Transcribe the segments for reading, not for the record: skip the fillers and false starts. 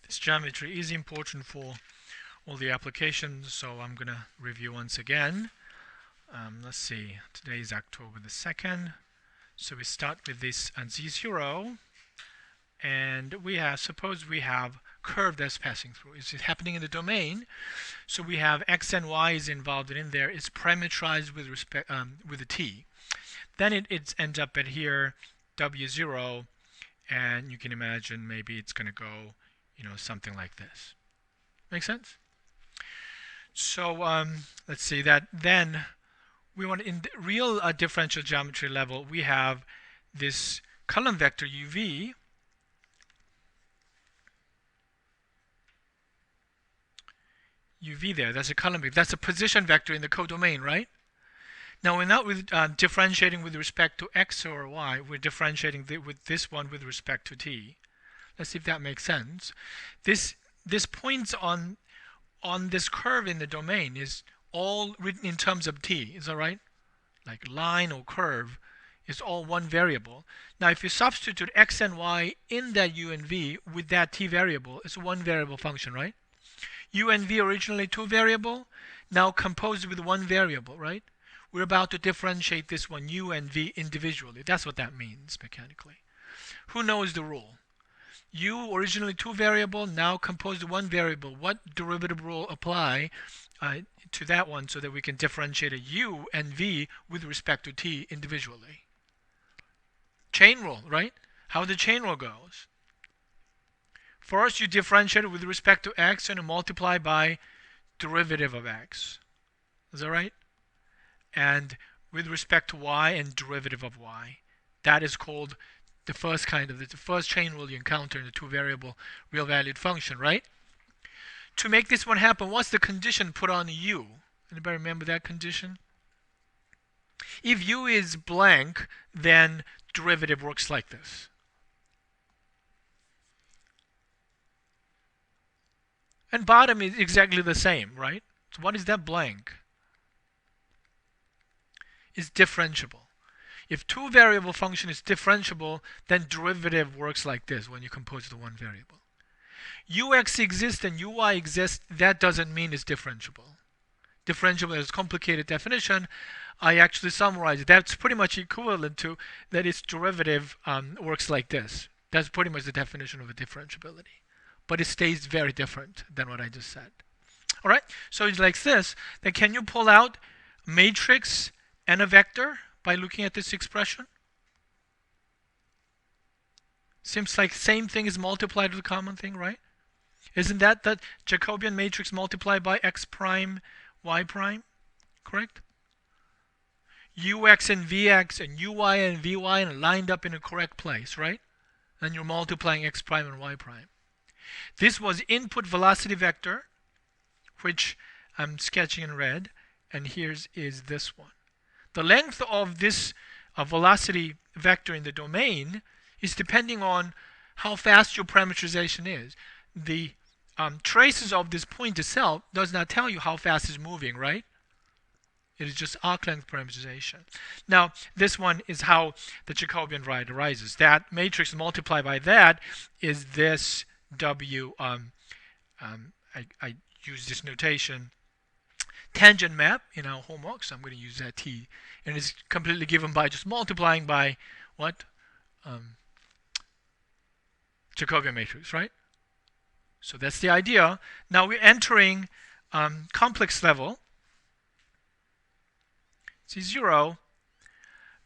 This geometry is important for all the applications, so I'm going to review once again. Let's see, today is October the 2nd. So we start with this z0, and suppose we have curve that's passing through. It's happening in the domain, so we have x and y is involved in there. It's parameterized with respect with a t. Then it ends up at here w0, and you can imagine maybe it's going to go, something like this. Make sense? So let's see that. Then we want, in the real differential geometry level, we have this column vector uv. UV there, that's a column vector. That's a position vector in the codomain, right? Now we're not differentiating with respect to x or y. We're differentiating with this one with respect to t. Let's see if that makes sense. This points on this curve in the domain is all written in terms of t. Is that right? Like line or curve is all one variable. Now if you substitute x and y in that u and v with that t variable, it's one variable function, right? U and v originally two variable, now composed with one variable, right? We're about to differentiate this one u and v individually. That's what that means mechanically. Who knows the rule? U originally two variable, now composed with one variable. What derivative rule apply to that one so that we can differentiate a u and v with respect to t individually? Chain rule, right? How the chain rule goes. First, you differentiate it with respect to x and you multiply by derivative of x. Is that right? And with respect to y and derivative of y. That is called the first chain rule you encounter in the two variable real valued function, right? To make this one happen, what's the condition put on u? Anybody remember that condition? If u is blank, then derivative works like this. And bottom is exactly the same, right? So what is that blank? It's differentiable. If two variable function is differentiable, then derivative works like this when you compose the one variable. Ux exists and uy exists, that doesn't mean it's differentiable. Differentiable is a complicated definition. I actually summarized it. That's pretty much equivalent to that its derivative works like this. That's pretty much the definition of a differentiability. But it stays very different than what I just said. All right, so it's like this. Then can you pull out a matrix and a vector by looking at this expression? Seems like same thing is multiplied with a common thing, right? Isn't that the Jacobian matrix multiplied by x prime, y prime? Correct? Ux and Vx and Uy and Vy and lined up in a correct place, right? And you're multiplying x prime and y prime. This was input velocity vector, which I'm sketching in red, and here's is this one. The length of this velocity vector in the domain is depending on how fast your parameterization is. The traces of this point itself does not tell you how fast it's moving, right? It is just arc length parameterization. Now, this one is how the Jacobian right arises. That matrix multiplied by that is this W. I use this notation tangent map in our homework, so I'm going to use that T. And it's completely given by just multiplying by what? Jacobian matrix, right? So that's the idea. Now we're entering complex level. C0.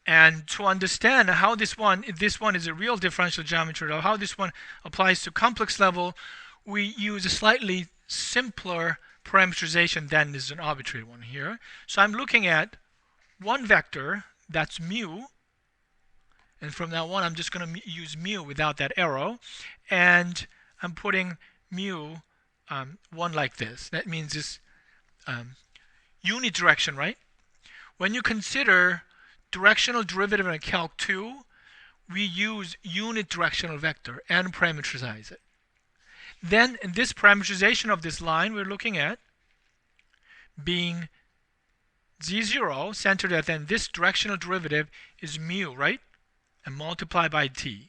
And to understand how this one is a real differential geometry, or how this one applies to complex level, we use a slightly simpler parameterization than is an arbitrary one here. So I'm looking at one vector, that's mu, and from now on I'm just going to use mu without that arrow, and I'm putting mu one like this. That means this unit direction, right? When you consider directional derivative in Calc 2, we use unit directional vector and parameterize it. Then in this parameterization of this line we're looking at being z0 centered at then this directional derivative is mu, right? And multiplied by t.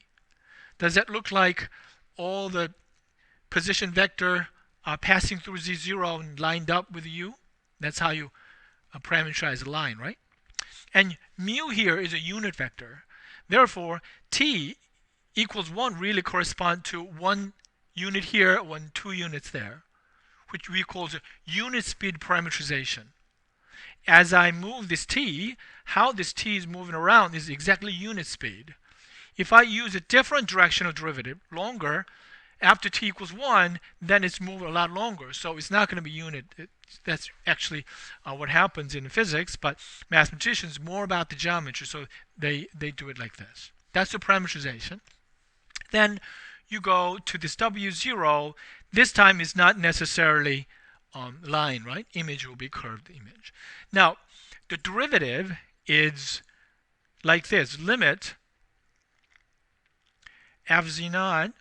Does that look like all the position vector passing through z0 and lined up with u. That's how you parameterize a line, right? And mu here is a unit vector. Therefore, t equals 1 really correspond to 1 unit here, 2 units there, which we call the unit speed parameterization. As I move this t, how this t is moving around is exactly unit speed. If I use a different directional derivative, longer, after t equals 1, then it's moving a lot longer. So it's not going to be unit. That's actually what happens in physics, but mathematicians more about the geometry, so they do it like this. That's the parameterization. Then you go to this W0. This time is not necessarily line, right? Image will be curved image. Now, the derivative is like this. Limit f(z0)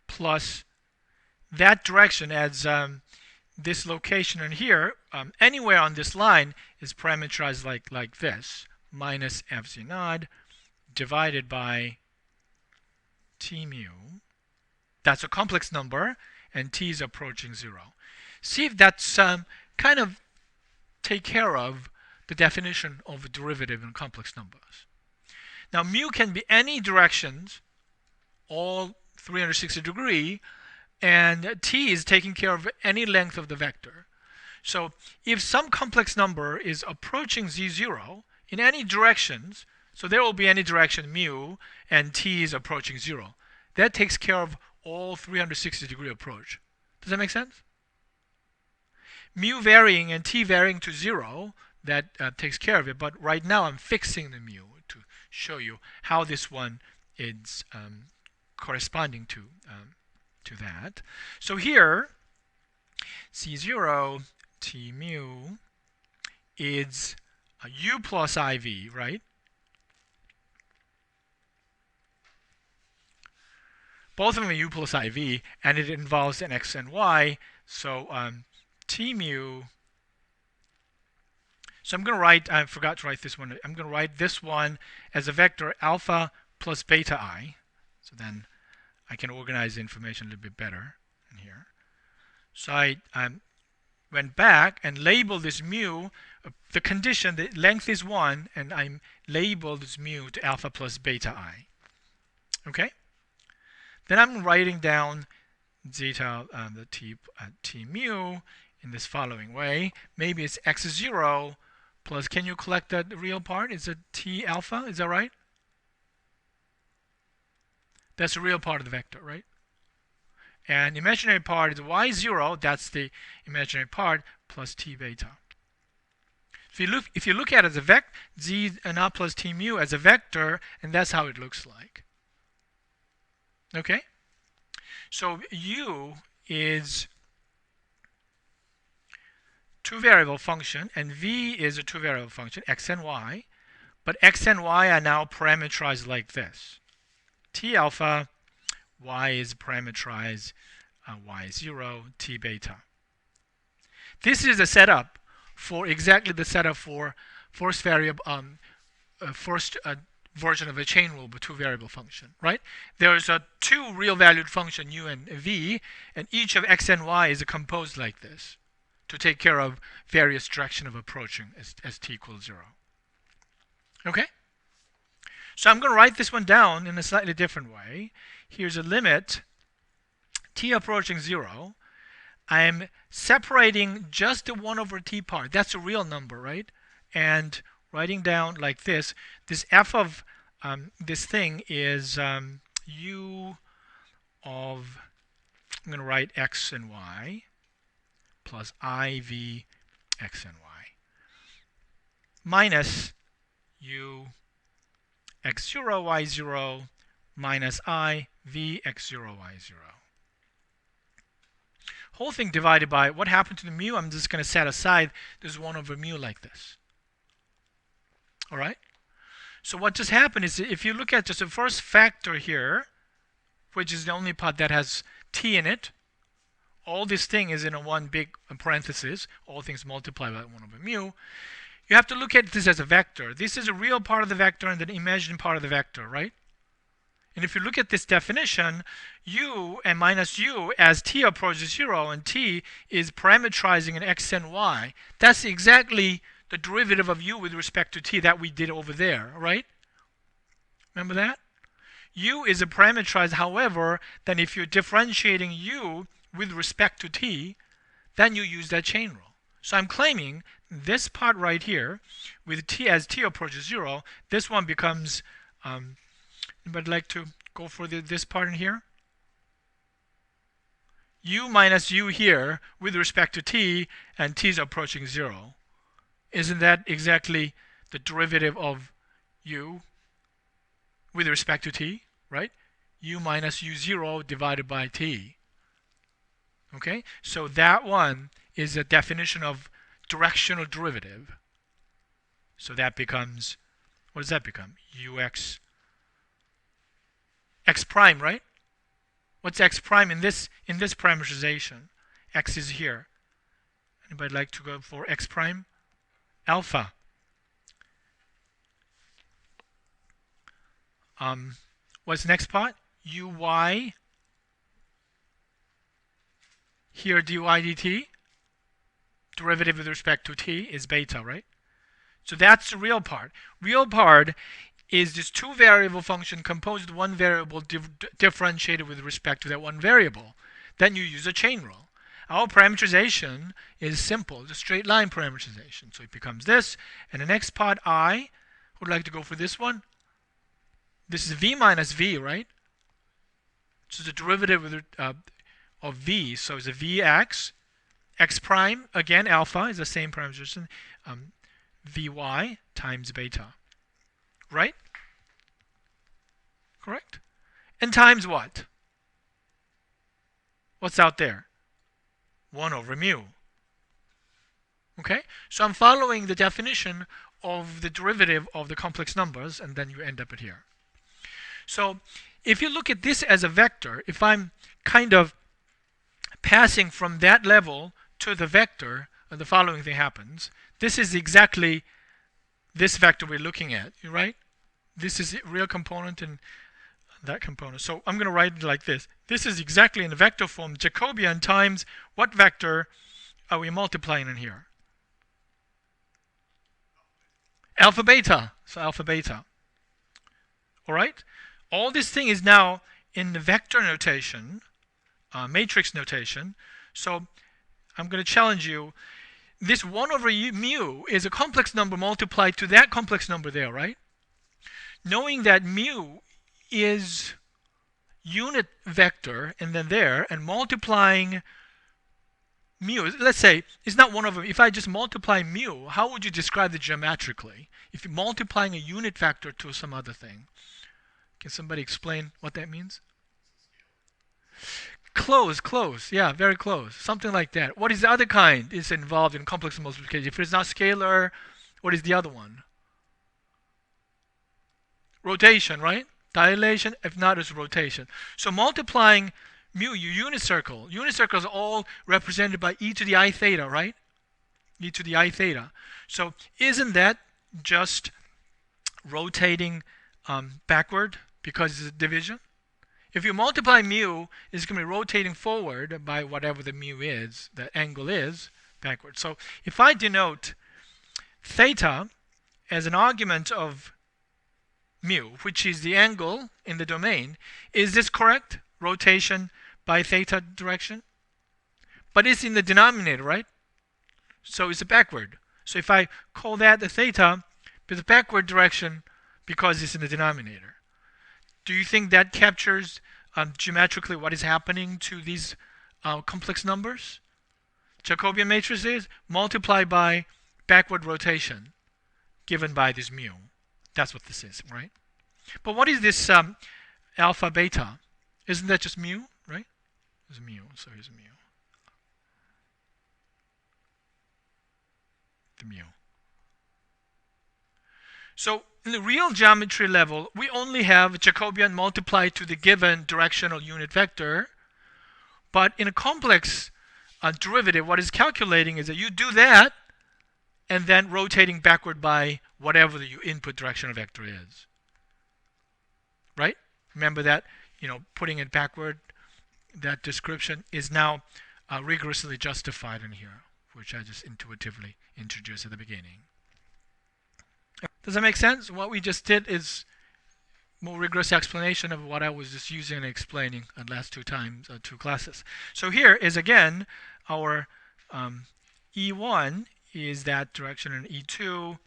plus that direction as this location in here, anywhere on this line is parameterized like this. Minus f(z0) divided by t mu. That's a complex number, and t is approaching 0. See if that's kind of take care of the definition of a derivative in complex numbers. Now, mu can be any directions, all 360 degree, and t is taking care of any length of the vector. So if some complex number is approaching z0 in any directions, so there will be any direction mu, and t is approaching 0. That takes care of all 360 degree approach. Does that make sense? Mu varying and t varying to 0, that takes care of it. But right now I'm fixing the mu to show you how this one is corresponding to that. So here, C0 t mu is u plus iv, right? Both of them are u plus iv, and it involves an x and y. So t mu. So I'm going to write, I forgot to write this one. I'm going to write this one as a vector alpha plus beta I. So then I can organize the information a little bit better in here. So I went back and labeled this mu, the condition, the length is 1, and I labeled this mu to alpha plus beta I. Okay? Then I'm writing down zeta, the t mu in this following way. Maybe it's x0 plus, can you collect the real part? Is it t alpha? Is that right? That's the real part of the vector, right? And imaginary part is y0, that's the imaginary part, plus t beta. If you look at it as a vector, z naught plus t mu as a vector, and that's how it looks like. Okay? So u is two-variable function, and v is a two-variable function, x and y. But x and y are now parameterized like this. T alpha, y is parameterized y0, t beta. This is a setup for exactly the setup for first version of a chain rule with two-variable function, right? There's a two real-valued function u and v, and each of x and y is composed like this to take care of various direction of approaching as t equals 0. Okay? So I'm going to write this one down in a slightly different way. Here's a limit t approaching 0. I'm separating just the 1 over t part. That's a real number, right? And writing down like this, this f of this thing is u of, I'm going to write x and y plus iv x and y minus u x0 y0 minus I v x0 y0. Whole thing divided by what happened to the mu. I'm just going to set aside this 1 over mu like this. All right? So what just happened is, if you look at just the first factor here, which is the only part that has t in it, all this thing is in a one big parenthesis, all things multiplied by 1 over mu. You have to look at this as a vector. This is a real part of the vector and an imagined part of the vector, right? And if you look at this definition, u and minus u as t approaches 0 and t is parametrizing in x and y. That's exactly the derivative of u with respect to t that we did over there, right? Remember that? U is a parameterized, however, then if you're differentiating u with respect to t, then you use that chain rule. So I'm claiming this part right here, with t as t approaches 0, this one becomes, anybody like to go for this part in here? U minus u here with respect to t, and t is approaching 0. Isn't that exactly the derivative of u with respect to t, right? U minus u0 divided by t. Okay, so that one is a definition of directional derivative. So that becomes, what does that become? Ux, x prime, right? What's x prime in this parameterization? X is here. Anybody like to go for x prime? Alpha. What's the next part? Uy. Here dy dt. Derivative with respect to t is beta, right? So that's the real part. Real part is this two variable function composed of one variable differentiated with respect to that one variable. Then you use a chain rule. Our parameterization is simple. It's a straight line parameterization. So it becomes this. And the next part, I would like to go for this one. This is v minus v, right? So the derivative of v. So it's a vx. X prime, again, alpha is the same parameterization. Vy times beta. Right? Correct? And times what? What's out there? 1 over mu. Okay? So I'm following the definition of the derivative of the complex numbers, and then you end up at here. So if you look at this as a vector, if I'm kind of passing from that level to the vector, the following thing happens. This is exactly this vector we're looking at, right? This is a real component and that component. So I'm going to write it like this. This is exactly in the vector form, Jacobian times what vector are we multiplying in here? Alpha beta. So alpha beta. All right? All this thing is now in the vector notation, matrix notation. So I'm going to challenge you. This 1 over mu is a complex number multiplied to that complex number there, right? Knowing that mu is unit vector and then there, and multiplying mu, let's say it's not 1 over, if I just multiply mu, how would you describe it geometrically? If you're multiplying a unit vector to some other thing. Can somebody explain what that means? Close. Yeah, very close. Something like that. What is the other kind is involved in complex multiplication? If it's not scalar, what is the other one? Rotation, right? Dilation, if not, it's rotation. So multiplying mu, your unit circle. Unit circles are all represented by e to the I theta, right? E to the I theta. So isn't that just rotating backward because it's a division? If you multiply mu, it's going to be rotating forward by whatever the mu is, the angle is, backward. So if I denote theta as an argument of mu, which is the angle in the domain, is this correct? Rotation by theta direction? But it's in the denominator, right? So it's a backward. So if I call that the theta, it's a backward direction because it's in the denominator. Do you think that captures geometrically what is happening to these complex numbers? Jacobian matrices multiplied by backward rotation given by this mu. That's what this is, right? But what is this alpha beta? Isn't that just mu, right? It's mu, so here's mu. The mu. So in the real geometry level, we only have Jacobian multiplied to the given directional unit vector. But in a complex derivative, what is calculating is that you do that and then rotating backward by whatever the input directional vector is. Right? Remember that, putting it backward, that description is now rigorously justified in here, which I just intuitively introduced at the beginning. Does that make sense? What we just did is more rigorous explanation of what I was just using and explaining the last two classes. So here is again our E1 is that direction, and E2,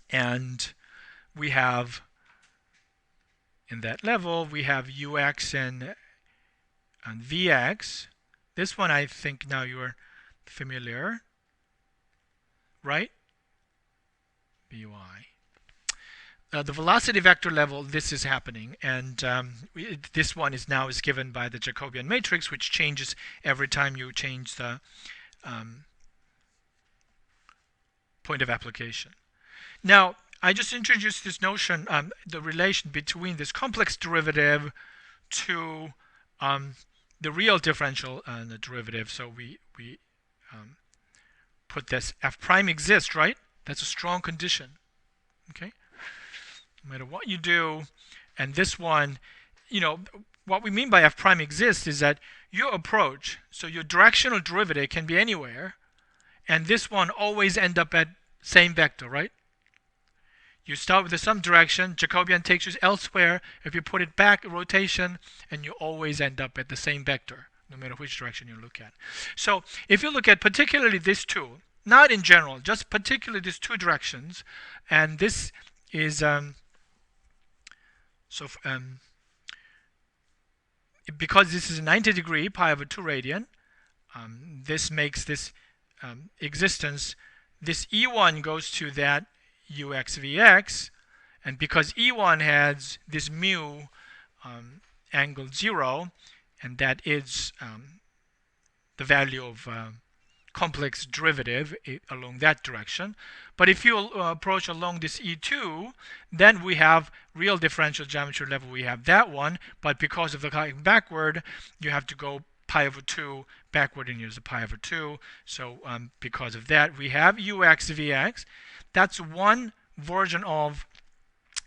and we have in that level we have UX and VX. This one I think now you're familiar, right? BY. The velocity vector level, this is happening, and this one is given by the Jacobian matrix, which changes every time you change the point of application. Now, I just introduced this notion, the relation between this complex derivative to the real differential derivative. So we put this f prime exists, right? That's a strong condition. Okay. No matter what you do, and this one, what we mean by f prime exists is that your approach, so your directional derivative can be anywhere, and this one always end up at same vector, right? You start with some direction, Jacobian takes you elsewhere. If you put it back, rotation, and you always end up at the same vector, no matter which direction you look at. So if you look at particularly these two, not in general, just particularly these two directions, and this is because this is a 90-degree pi over 2 radian, this makes this existence, this E1 goes to that UX VX, and because E1 has this mu angle 0, and that is the value of complex derivative along that direction. But if you approach along this E2, then we have real differential geometry level. We have that one, but because of the going backward, you have to go pi over 2 backward and use a pi over 2. So because of that, we have UX VX. That's one version of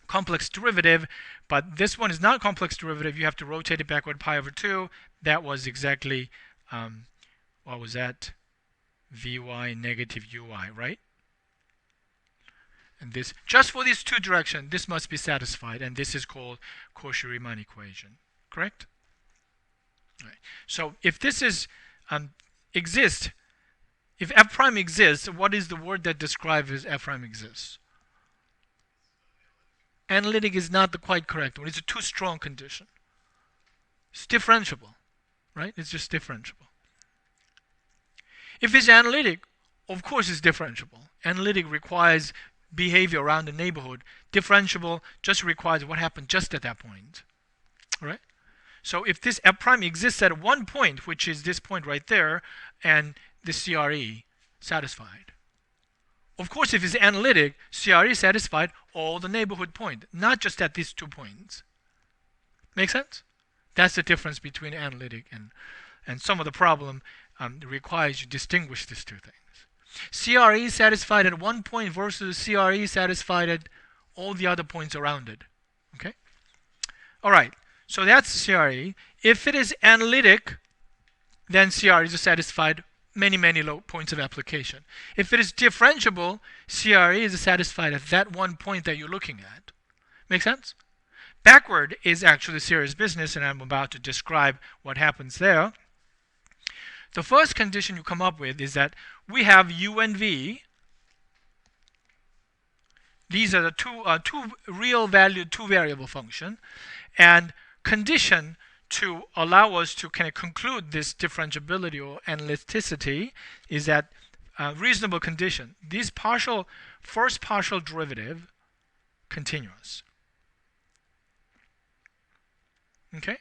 complex derivative, but this one is not complex derivative. You have to rotate it backward pi over 2. That was exactly, what was that? Vy negative ui, right? And this, just for these two directions, this must be satisfied, and this is called Cauchy-Riemann equation, correct? Right. So if this is exists, if f prime exists, what is the word that describes as f prime exists? Analytic is not the quite correct one. It's a too strong condition. It's differentiable, right? It's just differentiable. If it's analytic, of course it's differentiable. Analytic requires behavior around the neighborhood. Differentiable just requires what happened just at that point. All right? So if this f prime exists at one point, which is this point right there, and the CRE satisfied. Of course, if it's analytic, CRE satisfied all the neighborhood point, not just at these 2 points. Make sense? That's the difference between analytic and some of the problem requires you distinguish these two things. CRE satisfied at one point versus CRE satisfied at all the other points around it. Okay? All right. So that's CRE. If it is analytic, then CRE is satisfied many points of application. If it is differentiable, CRE is satisfied at that one point that you're looking at. Make sense? Backward is actually serious business, and I'm about to describe what happens there. The first condition you come up with is that we have U and V. These are the two real valued two variable function, and condition to allow us to kind of conclude this differentiability or analyticity is that reasonable condition. These first partial derivative continuous. Okay?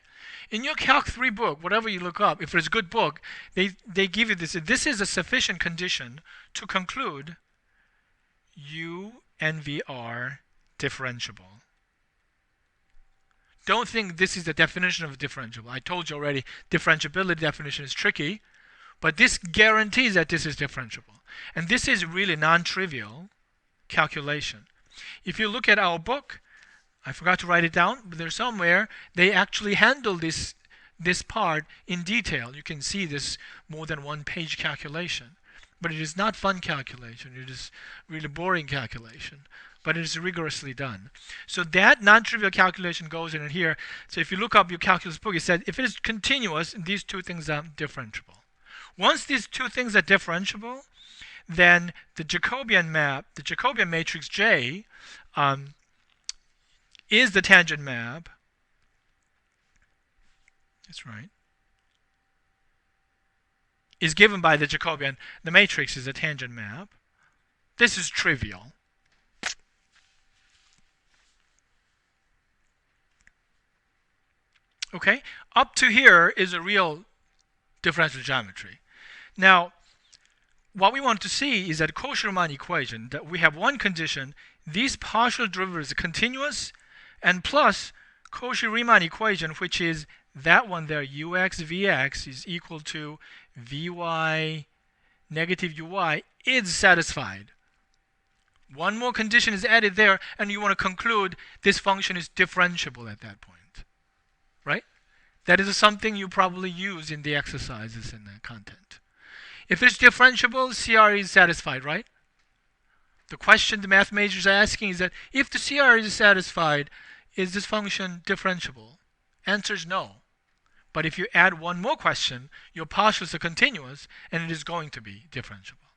In your Calc 3 book, whatever you look up, if it's a good book, they give you this. This is a sufficient condition to conclude U and V are differentiable. Don't think this is the definition of differentiable. I told you already, differentiability definition is tricky, but this guarantees that this is differentiable. And this is really non-trivial calculation. If you look at our book, I forgot to write it down, but there's somewhere they actually handle this part in detail. You can see this more than one-page calculation. But it is not fun calculation. It is really boring calculation. But it is rigorously done. So that non-trivial calculation goes in here. So if you look up your calculus book, it says if it is continuous, these two things are differentiable. Once these two things are differentiable, then the Jacobian map, the Jacobian matrix J, is the tangent map. That's right. Is given by the Jacobian. The matrix is a tangent map. This is trivial. Okay, up to here is a real differential geometry. Now, what we want to see is that Cauchy-Riemann equation, that we have one condition, these partial derivatives are continuous, and plus Cauchy-Riemann equation, which is that one there, ux vx is equal to vy negative uy, is satisfied. One more condition is added there, and you want to conclude this function is differentiable at that point. Right? That is something you probably use in the exercises in the content. If it's differentiable, CRE is satisfied, right? The question the math majors are asking is that if the CRE is satisfied, is this function differentiable? Answer is no. But if you add one more question, your partials are continuous, and it is going to be differentiable.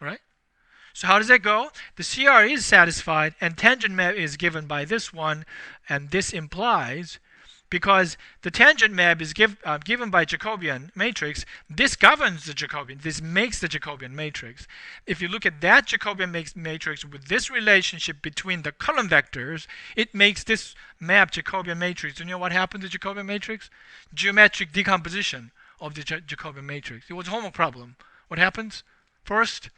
All right? So how does that go? The CRE is satisfied, and tangent map is given by this one, and this implies, because the tangent map is given by Jacobian matrix, this governs the Jacobian. This makes the Jacobian matrix. If you look at that Jacobian matrix with this relationship between the column vectors, it makes this map Jacobian matrix. You know what happened to Jacobian matrix? Geometric decomposition of the Jacobian matrix. It was a homework problem. What happens? First,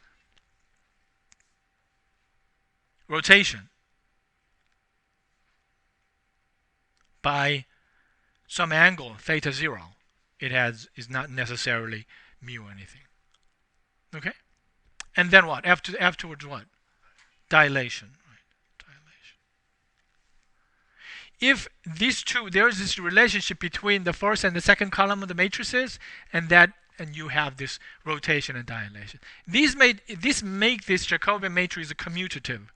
rotation by some angle, theta 0. It is not necessarily mu anything. Okay? And then what? Afterwards what? Dilation. Right. Dilation. If these two, there is this relationship between the first and the second column of the matrices, and you have this rotation and dilation. This make this Jacobian matrix commutative.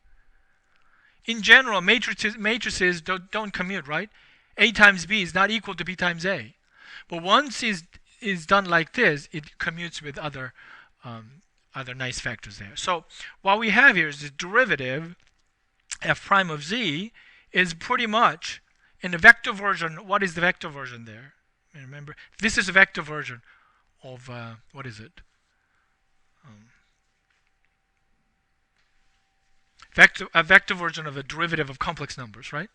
In general, matrices don't commute, right? A times B is not equal to B times A. But once is done like this, it commutes with other nice factors there. So what we have here is the derivative f prime of z is pretty much in the vector version. What is the vector version there? Remember, this is a vector version of what is it? A vector version of a derivative of complex numbers, right?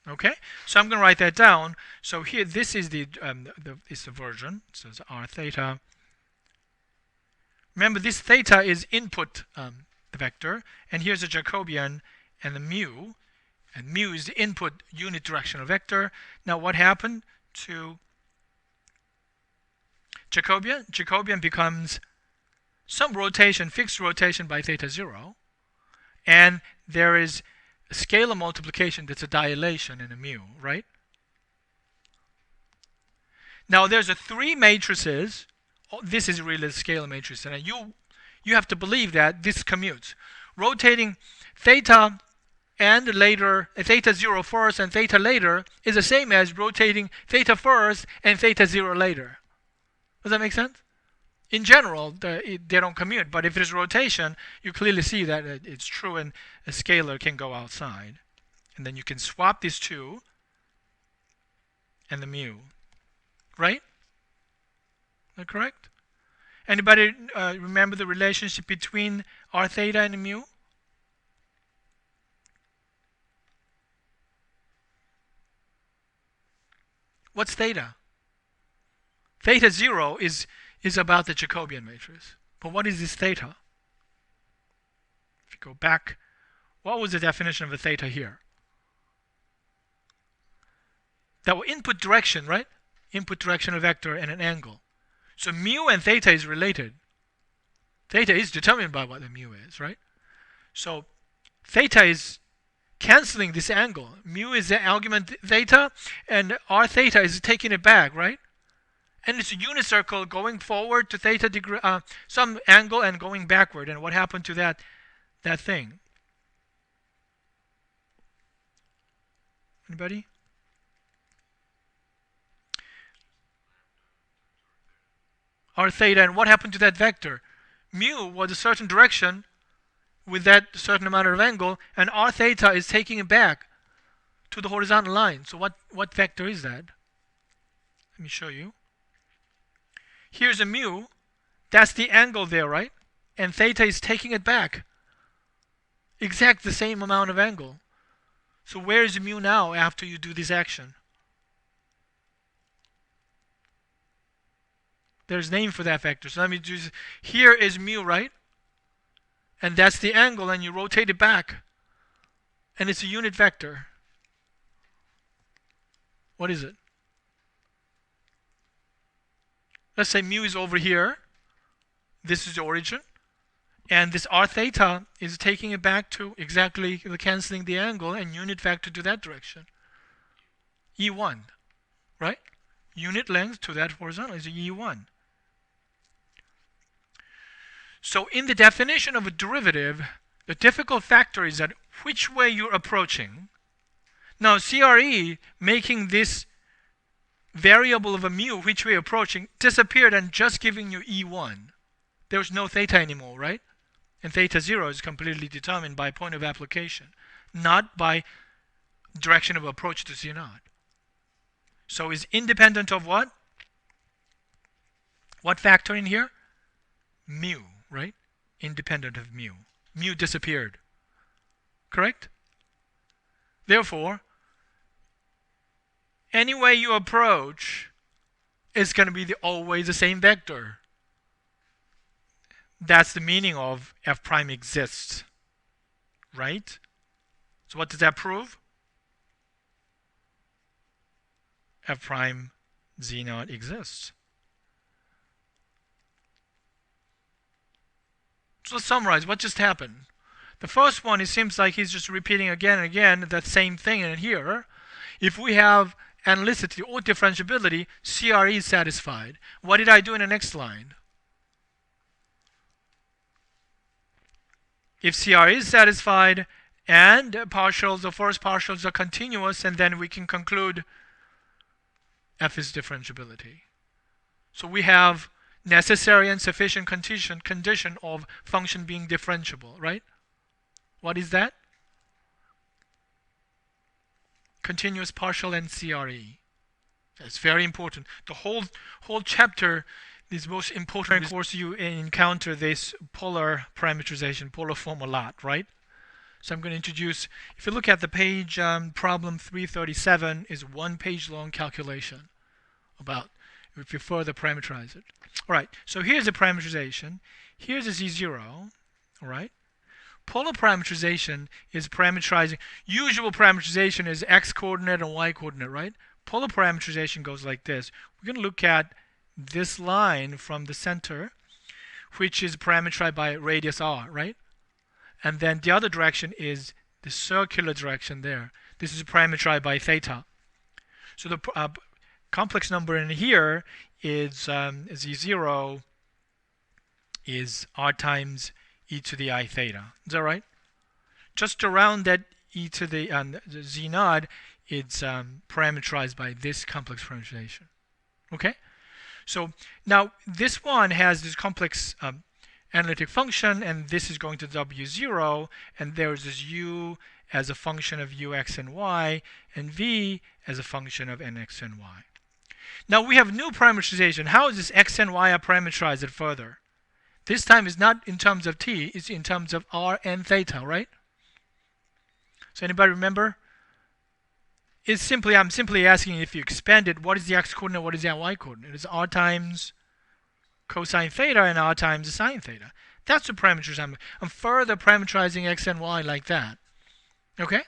Okay, so I'm going to write that down. So here, this is the version. So it's r theta. Remember, this theta is input the vector, and here's a Jacobian and the mu, and mu is the input unit directional vector. Now, what happened to Jacobian? Jacobian becomes some rotation, fixed rotation by theta 0, and there is a scalar multiplication that's a dilation in a mu, right? Now there's a 3 matrices. Oh, this is really the scalar matrix, and you have to believe that this commutes. Rotating theta and later, theta 0 first and theta later is the same as rotating theta first and theta 0 later. Does that make sense? In general, they don't commute, but if there's rotation, you clearly see that it's true, and a scalar can go outside. And then you can swap these two and the mu. Right? Is that correct? Anybody remember the relationship between r theta and the mu? What's theta? Theta 0 is about the Jacobian matrix. But what is this theta? If you go back, what was the definition of a theta here? That was input direction, right? Input directional vector and an angle. So mu and theta is related. Theta is determined by what the mu is, right? So theta is canceling this angle. Mu is the argument theta, and r theta is taking it back, right? And it's a unit circle going forward to theta degree, some angle, and going backward. And what happened to that thing? Anybody? R theta, and what happened to that vector? Mu was a certain direction with that certain amount of angle, and r theta is taking it back to the horizontal line. So what vector is that? Let me show you. Here's a mu. That's the angle there, right? And theta is taking it back. Exact the same amount of angle. So where is mu now after you do this action? There's a name for that vector. So let me do this. Here is mu, right? And that's the angle, and you rotate it back. And it's a unit vector. What is it? Let's say mu is over here. This is the origin. And this r theta is taking it back to exactly canceling the angle and unit vector to that direction. E1, right? Unit length to that horizontal is E1. So in the definition of a derivative, the difficult factor is that which way you're approaching. Now CRE, making this variable of a mu, which way approaching, disappeared and just giving you E1. There's no theta anymore, right? And theta 0 is completely determined by point of application, not by direction of approach to C0. So is independent of what? What factor in here? Mu, right? Independent of mu. Mu disappeared. Correct? Therefore, any way you approach is going to be always the same vector. That's the meaning of f prime exists, right? So what does that prove? F prime z0 exists. So let's summarize what just happened. The first one, it seems like he's just repeating again and again that same thing in here. If we have analyticity or differentiability, CRE is satisfied. What did I do in the next line? If CRE is satisfied and partials, the first partials are continuous, and then we can conclude F is differentiability. So we have necessary and sufficient condition of function being differentiable, right? What is that? Continuous partial and CRE. That's very important. The whole chapter is most important. Of course, you encounter this polar parameterization, polar form a lot, right? So I'm going to introduce, if you look at the page, problem 337 is 1 page long calculation about if you further parameterize it. All right, so here's the parameterization. Here's a Z0, all right? Polar parameterization is parameterizing. Usual parameterization is x coordinate and y coordinate, right? Polar parameterization goes like this. We're going to look at this line from the center, which is parameterized by radius r, right? And then the other direction is the circular direction there. This is parameterized by theta. So the complex number in here is Z0 is r times e to the I theta. Is that right? Just around that e to the z naught, it's parameterized by this complex parameterization. Okay? So now this one has this complex analytic function, and this is going to W0, and there's this u as a function of ux and y, and v as a function of nx and y. Now we have new parameterization. How is this x and y are parameterized further? This time is not in terms of t, it's in terms of r and theta, right? So anybody remember? I'm simply asking, if you expand it, what is the x coordinate, what is the y coordinate? It's r times cosine theta and r times sine theta. That's the parameterization. I'm further parameterizing x and y like that. Okay?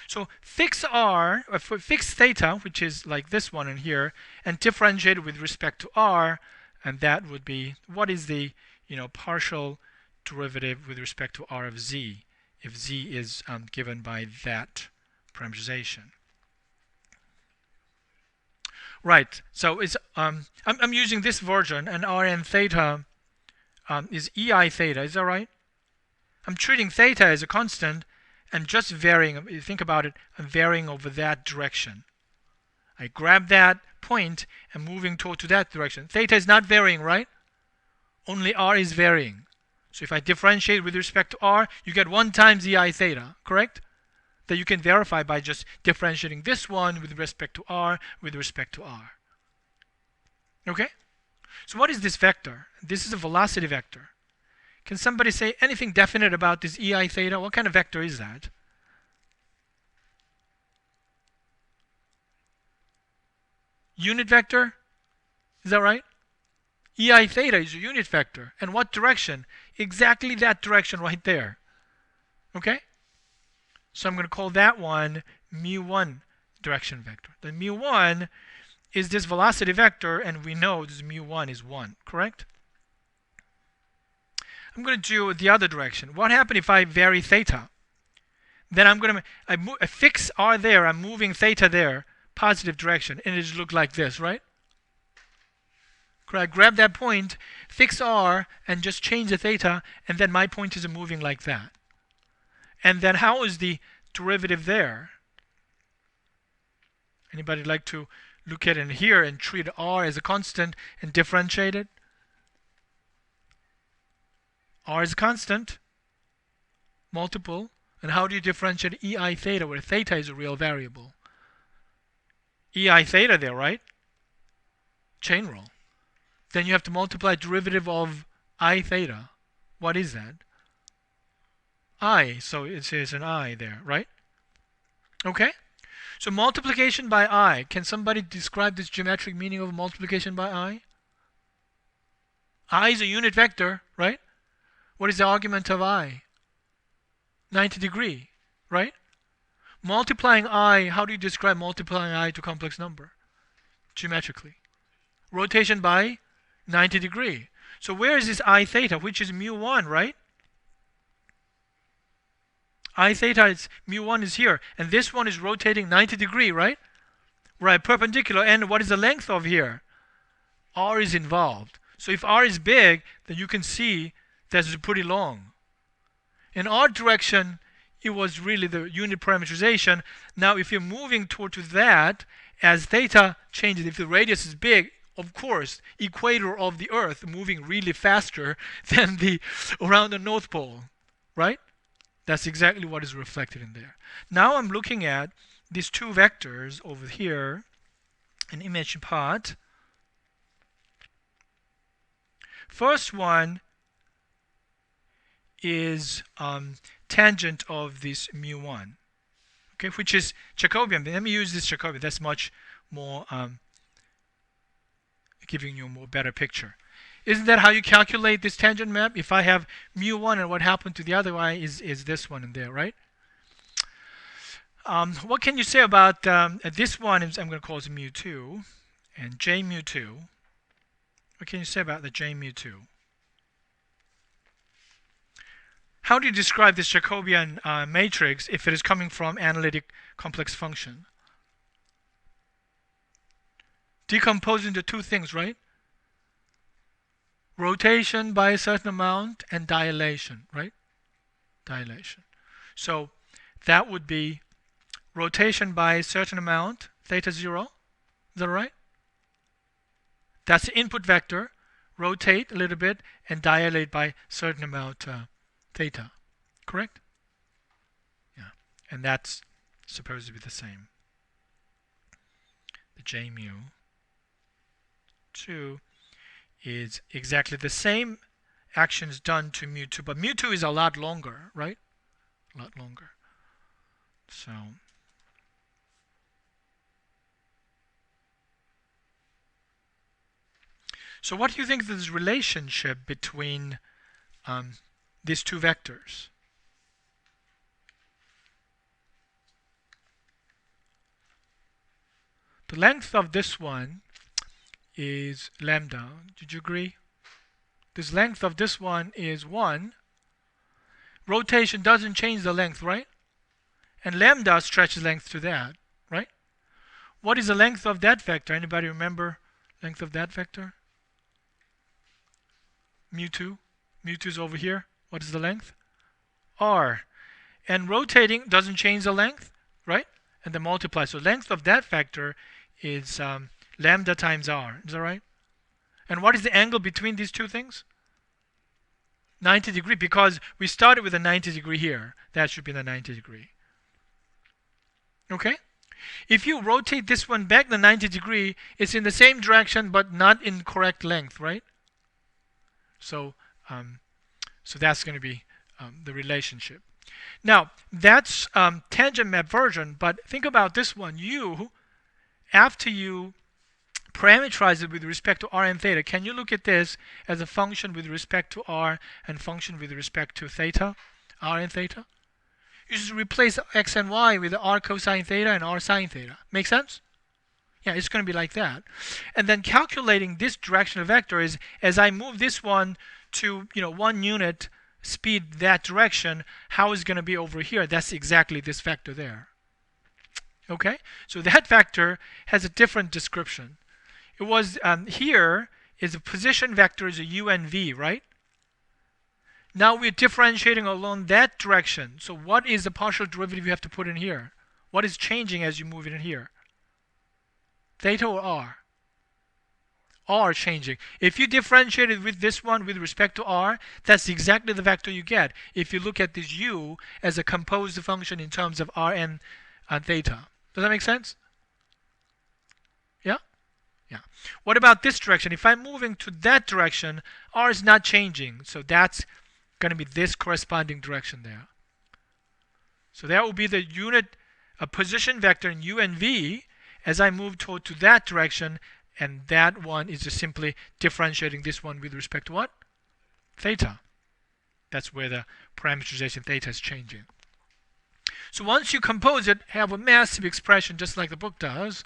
So fix r, or fix theta, which is like this one in here, and differentiate it with respect to r, and that would be, what is the partial derivative with respect to r of z if z is given by that parameterization. Right, so it's I'm using this version, and Rn theta is ei theta, is that right? I'm treating theta as a constant and just varying. If you think about it, I'm varying over that direction. I grab that point and moving to that direction. Theta is not varying, right? Only r is varying. So if I differentiate with respect to r, you get 1 times ei theta, correct? That you can verify by just differentiating this one with respect to r with respect to r. Okay? So what is this vector? This is a velocity vector. Can somebody say anything definite about this ei theta? What kind of vector is that? Unit vector? Is that right? Ei theta is a unit vector. And what direction? Exactly that direction right there. Okay? So I'm going to call that one mu1 direction vector. The mu1 is this velocity vector, and we know this mu1 is 1, correct? I'm going to do the other direction. What happens if I vary theta? Then I'm going to I fix r there, I'm moving theta there, positive direction, and it just look like this, right? I grab that point, fix r, and just change the theta, and then my point is moving like that. And then how is the derivative there? Anybody like to look at it here and treat r as a constant and differentiate it? R is a constant, multiple, and how do you differentiate ei theta where theta is a real variable? Ei theta there, right? Chain rule. Then you have to multiply derivative of I theta. What is that? I, so it says an I there, right? Okay? So multiplication by I. Can somebody describe this geometric meaning of multiplication by I? I is a unit vector, right? What is the argument of I? 90 degree, right? Multiplying I, how do you describe multiplying I to complex number? Geometrically. Rotation by 90 degree. So where is this I theta, which is mu1, right? I theta is mu1 is here, and this one is rotating 90 degree, right? Right, perpendicular, and what is the length of here? R is involved. So if R is big, then you can see that it's pretty long. In R direction, it was really the unit parameterization. Now if you're moving toward to that, as theta changes, if the radius is big, of course, equator of the Earth moving really faster than the around the North Pole, right? That's exactly what is reflected in there. Now I'm looking at these two vectors over here, an image part. First one is tangent of this mu1, okay, which is Jacobian. Let me use this Jacobian. That's much more giving you a more better picture. Isn't that how you calculate this tangent map? If I have mu1 and what happened to the other y is this one in there, right? What can you say about this one? I'm going to call it mu2 and j mu2. What can you say about the j mu2? How do you describe this Jacobian matrix if it is coming from analytic complex function? Decompose into two things, right? Rotation by a certain amount and dilation, right? Dilation. So that would be rotation by a certain amount, theta 0. Is that right? That's the input vector. Rotate a little bit and dilate by a certain amount theta. Correct? Yeah. And that's supposed to be the same. The j mu 2 is exactly the same actions done to mu2, but mu2 is a lot longer, right? A lot longer. So what do you think is this relationship between these two vectors? The length of this one is lambda. Did you agree? This length of this one is 1, Rotation doesn't change the length, right? And lambda stretches length to that, right? What is the length of that vector? Anybody remember length of that vector? Mu2. Mu2 is over here. What is the length? R. And rotating doesn't change the length, right? And then multiply. So length of that vector is lambda times r. Is that right? And what is the angle between these two things? 90 degree, because we started with a 90 degree here. That should be the 90 degree. Okay? If you rotate this one back the 90 degree, it's in the same direction but not in correct length, right? So that's going to be the relationship. Now, that's tangent map version, but think about this one. After you parameterize it with respect to r and theta, can you look at this as a function with respect to r and function with respect to theta, r and theta? You just replace x and y with r cosine theta and r sine theta. Make sense? Yeah, it's going to be like that. And then calculating this directional vector is, as I move this one to 1 unit speed that direction, how is it going to be over here? That's exactly this vector there. Okay? So that vector has a different description. It was here is a position vector is a u and v, right? Now we're differentiating along that direction. So what is the partial derivative you have to put in here? What is changing as you move it in here? Theta or r? R changing. If you differentiate it with this one with respect to r, that's exactly the vector you get if you look at this u as a composed function in terms of r and theta. Does that make sense? Yeah? Yeah. What about this direction? If I'm moving to that direction, r is not changing. So that's going to be this corresponding direction there. So that will be the unit position vector in u and v as I move to that direction, and that one is just simply differentiating this one with respect to what? Theta. That's where the parameterization theta is changing. So once you compose it, have a massive expression just like the book does.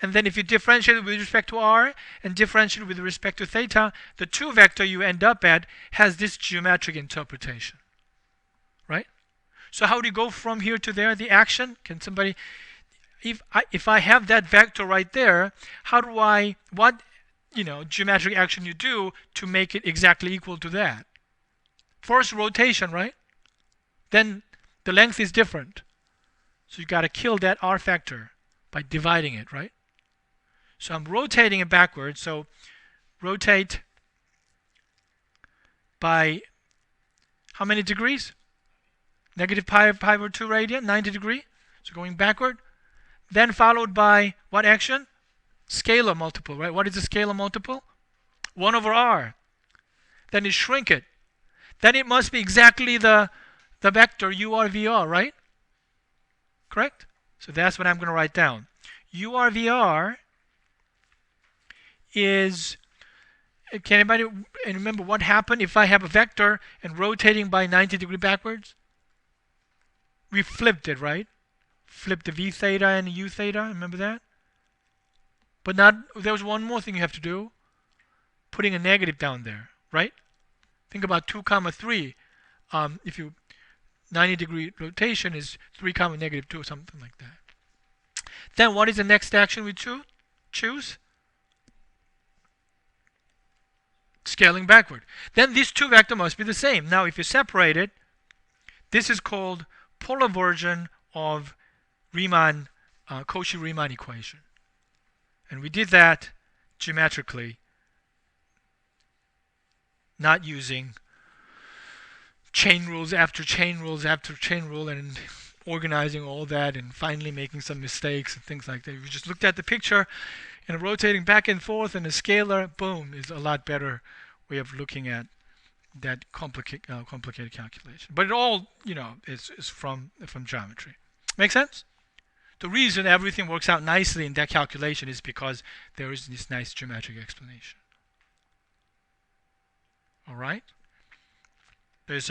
And then if you differentiate it with respect to r and differentiate it with respect to theta, the two vector you end up at has this geometric interpretation. Right? So how do you go from here to there? The action? Can somebody... If I have that vector right there, what geometric action you do to make it exactly equal to that? First, rotation, right? Then the length is different. So you got to kill that r factor by dividing it, right? So I'm rotating it backwards. So rotate by how many degrees? Negative pi over 2 radian, 90 degree. So going backward. Then followed by what action? Scalar multiple, right? What is the scalar multiple? 1 over r. Then you shrink it. Then it must be exactly the vector urvr, right? Correct? So that's what I'm going to write down. urvr is... Can anybody remember what happened if I have a vector and rotating by 90 degree backwards? We flipped it, right? Flip the v theta and the u theta. Remember that? But there was one more thing you have to do. Putting a negative down there, right? Think about 2 comma 3. If you 90 degree rotation is 3 comma negative 2 or something like that. Then what is the next action we choose? Scaling backward. Then these two vectors must be the same. Now if you separate it, this is called polar version of Cauchy-Riemann equation. And we did that geometrically, not using chain rules after chain rules after chain rule and organizing all that and finally making some mistakes and things like that. If you just looked at the picture and rotating back and forth and a scalar, boom, is a lot better way of looking at that complicated calculation. But it all, is from geometry. Make sense? The reason everything works out nicely in that calculation is because there is this nice geometric explanation. All right? There's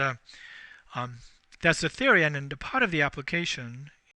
that's the theory, and then the part of the application